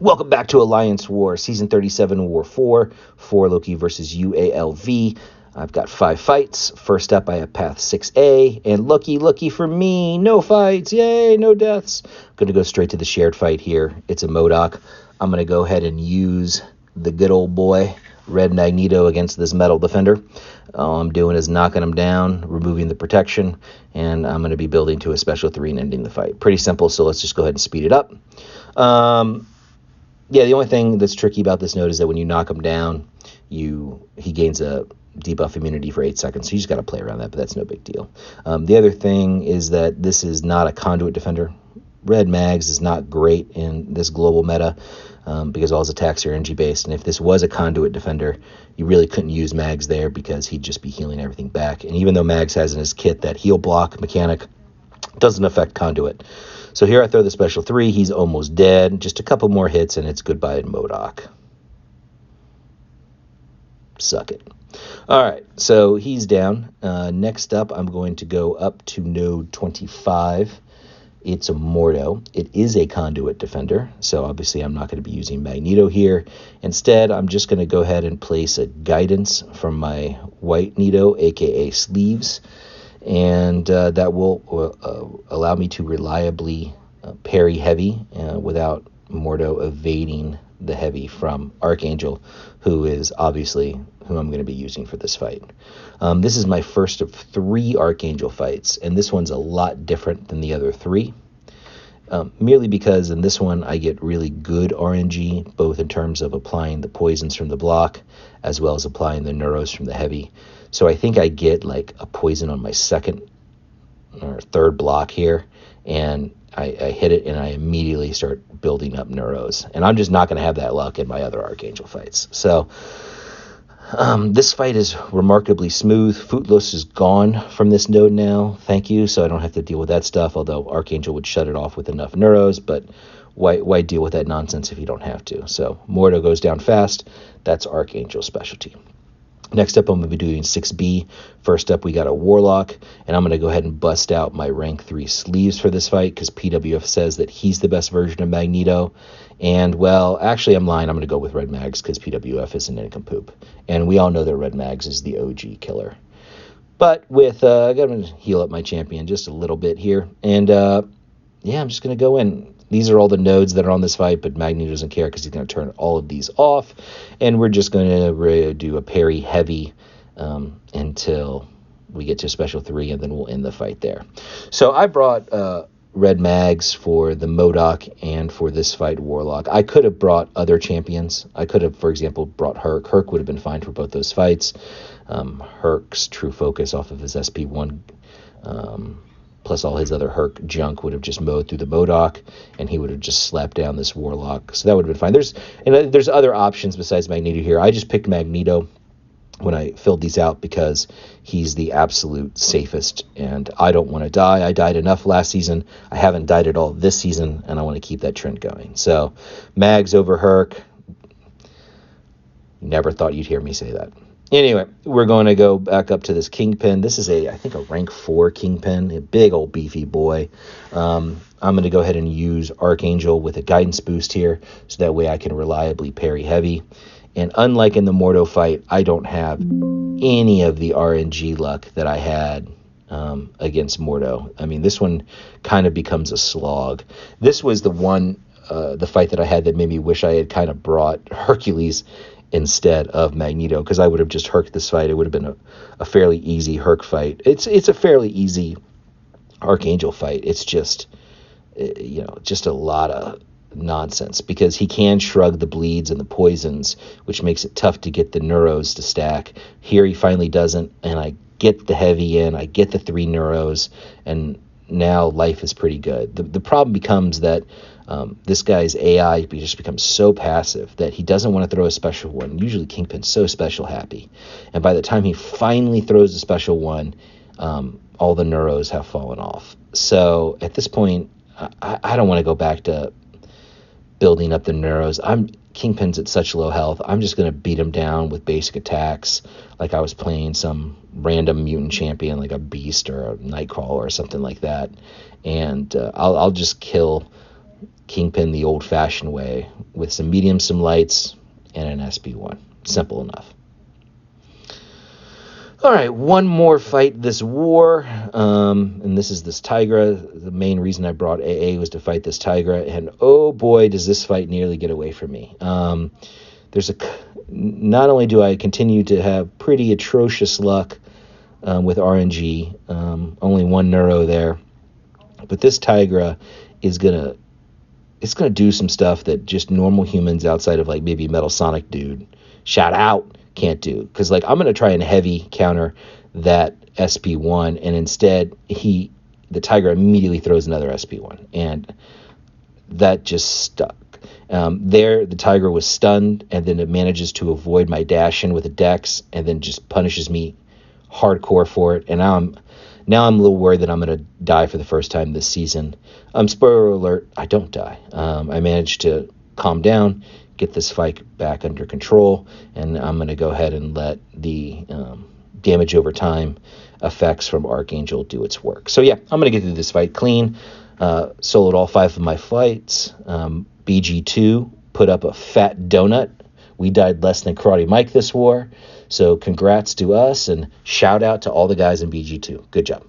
Welcome back to Alliance War, Season 37, War 4, 4 Loki versus ualv. I've got 5 fights. First up, I have Path 6A, and lucky for me, no fights, yay, no deaths. I'm going to go straight to the shared fight here. It's a Modoc. I'm going to go ahead and use the good old boy, Red Magneto, against this Metal Defender. All I'm doing is knocking him down, removing the protection, and I'm going to be building to a special 3 and ending the fight. Pretty simple, so let's just go ahead and speed it up. Yeah, the only thing that's tricky about this node is that when you knock him down, he gains a debuff immunity for 8 seconds, so you just got to play around that, but that's no big deal. The other thing is that this is not a conduit defender. Red Mags is not great in this global meta because all his attacks are energy based, and if this was a conduit defender, you really couldn't use Mags there because he'd just be healing everything back. And even though Mags has in his kit that heal block mechanic, doesn't affect conduit. So here I throw the special 3. He's almost dead. Just a couple more hits, and it's goodbye to Modoc. Suck it. All right, so he's down. Next up, I'm going to go up to node 25. It's a Mordo. It is a conduit defender, so obviously I'm not going to be using Magneto here. Instead, I'm just going to go ahead and place a guidance from my white Nito, aka Sleeves. And that will allow me to reliably parry heavy without Mordo evading the heavy from Archangel, who is obviously who I'm going to be using for this fight. This is my first of 3 Archangel fights, and this one's a lot different than the other 3. Merely because in this one I get really good RNG, both in terms of applying the poisons from the block as well as applying the neuros from the heavy. So I think I get like a poison on my second or third block here, and I hit it and I immediately start building up neuros. And I'm just not going to have that luck in my other Archangel fights. So this fight is remarkably smooth. Footloose is gone from this node now. Thank you. So I don't have to deal with that stuff, although Archangel would shut it off with enough neuros. But why deal with that nonsense if you don't have to? So Mordo goes down fast. That's Archangel's specialty. Next up, I'm going to be doing 6B. First up, we got a Warlock, and I'm going to go ahead and bust out my rank 3 Sleeves for this fight because PWF says that he's the best version of Magneto. And, well, actually, I'm lying. I'm going to go with Red Mags because PWF is an nincompoop. And we all know that Red Mags is the OG killer. But with, I'm going to heal up my champion just a little bit here. And, yeah, I'm just going to go in. These are all the nodes that are on this fight, but Magneto doesn't care because he's going to turn all of these off. And we're just going to do a parry heavy until we get to a special 3, and then we'll end the fight there. So I brought Red Mags for the Modoc and for this fight Warlock. I could have brought other champions. I could have, for example, brought Herc. Herc would have been fine for both those fights. Herc's true focus off of his SP1 plus all his other Herc junk would have just mowed through the Modoc, and he would have just slapped down this Warlock. So that would have been fine. There's other options besides Magneto here. I just picked Magneto when I filled these out because he's the absolute safest, and I don't want to die. I died enough last season. I haven't died at all this season, and I want to keep that trend going. So Mags over Herc. Never thought you'd hear me say that. Anyway, we're going to go back up to this Kingpin. This is I think a rank 4 Kingpin, a big old beefy boy. I'm going to go ahead and use Archangel with a guidance boost here, so that way I can reliably parry heavy. And unlike in the Mordo fight, I don't have any of the RNG luck that I had against Mordo. I mean, this one kind of becomes a slog. This was the one, the fight that I had that made me wish I had kind of brought Hercules instead of Magneto, because I would have just herked this fight. It would have been a fairly easy Herc fight. It's a fairly easy Archangel fight. It's just, just a lot of nonsense because he can shrug the bleeds and the poisons, which makes it tough to get the neuros to stack. Here he finally doesn't, and I get the heavy in, I get the 3 neuros, and now life is pretty good. The problem becomes that this guy's AI just becomes so passive that he doesn't want to throw a special one. Usually Kingpin's so special happy. And by the time he finally throws a special one, all the neuros have fallen off. So at this point, I don't want to go back to building up the neuros. Kingpin's at such low health. I'm just going to beat him down with basic attacks like I was playing some random mutant champion like a Beast or a Nightcrawler or something like that. And I'll just kill Kingpin the old-fashioned way with some medium, some lights, and an SP1. Simple enough. All right, one more fight this war, and this is this Tigra. The main reason I brought AA was to fight this Tigra, and oh boy, does this fight nearly get away from me. Not only do I continue to have pretty atrocious luck with RNG, only one neuro there, but this Tigra is gonna do some stuff that just normal humans outside of like maybe Metal Sonic Dude, shout out, can't do. Because like I'm gonna try and heavy counter that SP1, and instead the Tigra immediately throws another SP1, and that just stuck. The Tigra was stunned, and then it manages to avoid my dash in with a dex, and then just punishes me hardcore for it. And now I'm a little worried that I'm going to die for the first time this season. Spoiler alert, I don't die. I managed to calm down, get this fight back under control, and I'm going to go ahead and let the damage over time effects from Archangel do its work. So yeah, I'm going to get through this fight clean. Soloed all 5 of my fights. BG2 put up a fat donut. We died less than Karate Mike this war. So congrats to us, and shout out to all the guys in BG2. Good job.